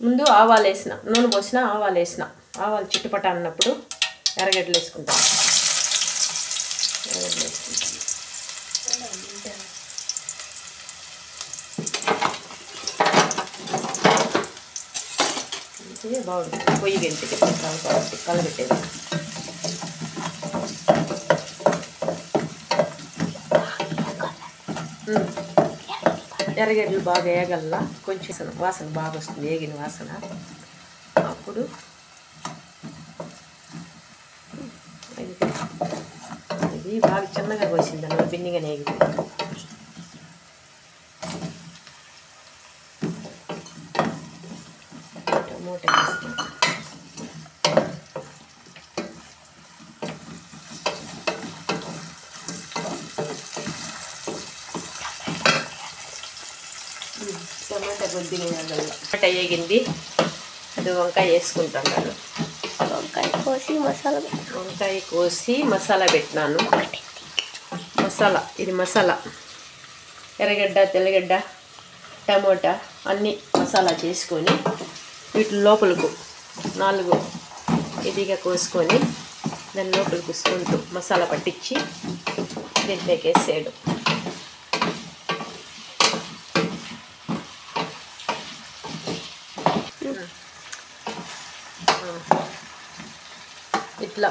ముందు ఆవాలు వేసిన, నూనె పోసిన ఆవాలు వేసిన. ఆవాలు చిట్టుపట అన్నప్పుడు ఎర్రగడ్డలు వేసుకుంటాను. ఇది బాగుంటుంది. పొయ్యి గెంటికి కాబట్టి కలబెట్టేది. ఎర్రగడ్డలు బాగా వేయగల, కొంచెం వాసన బాగా వస్తుంది, వేగిన వాసన. అప్పుడు ఇది బాగా చిన్నగా కోసింది అన్నమాట, బిన్నిగా నేగింది. టమోటా వేసుకుంటాం. టమాటా కొద్దిగా వేయగల. టమాటా వేగింది. అది వంకాయ వేసుకుంటాను. వంకాయ కోసి మసాలా పెట్టినాను. మసాలా, ఇది మసాలా ఎర్రగడ్డ, తెల్లగడ్డ, టమోటా అన్నీ మసాలా చేసుకొని వీటి లోపలకు 4 ఇదిగా కోసుకొని దాని లోపలికి స్పూన్తో మసాలా పట్టించి దీంట్లోకి వేసేయడం. ఇట్లా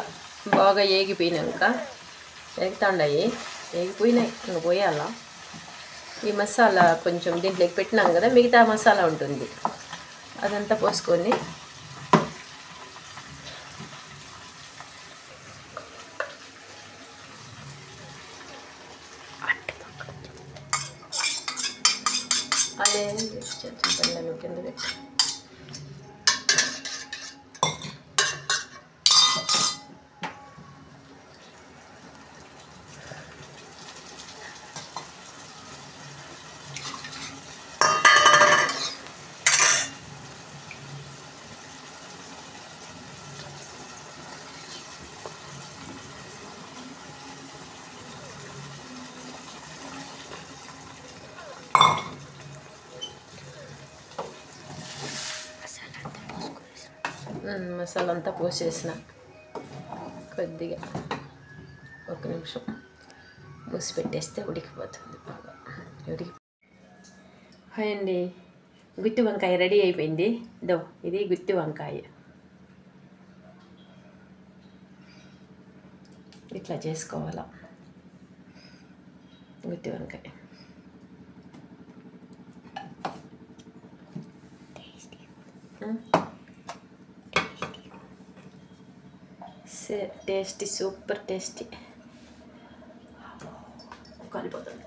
బాగా ఏగిపోయినాక, ఎగుతాండాయి, ఏగిపోయినాయి, ఇంకా పోయాలా. ఈ మసాలా కొంచెం దీంట్లోకి పెట్టినాం కదా, మిగతా మసాలా ఉంటుంది, అదంతా పోసుకొని అదే చింతపండు కింద పెట్టి మసాలా అంతా పోసేసిన. కొద్దిగా 1 నిమిషం మూసి పెట్టేస్తే ఉడికిపోతుంది బాగా. హాయ్ అండి, గుత్తి వంకాయ రెడీ అయిపోయింది. ఇది గుత్తి వంకాయ. ఇట్లా చేసుకోవాలా గుత్తి వంకాయ. Tasty, super tasty. కలిపోతుంది.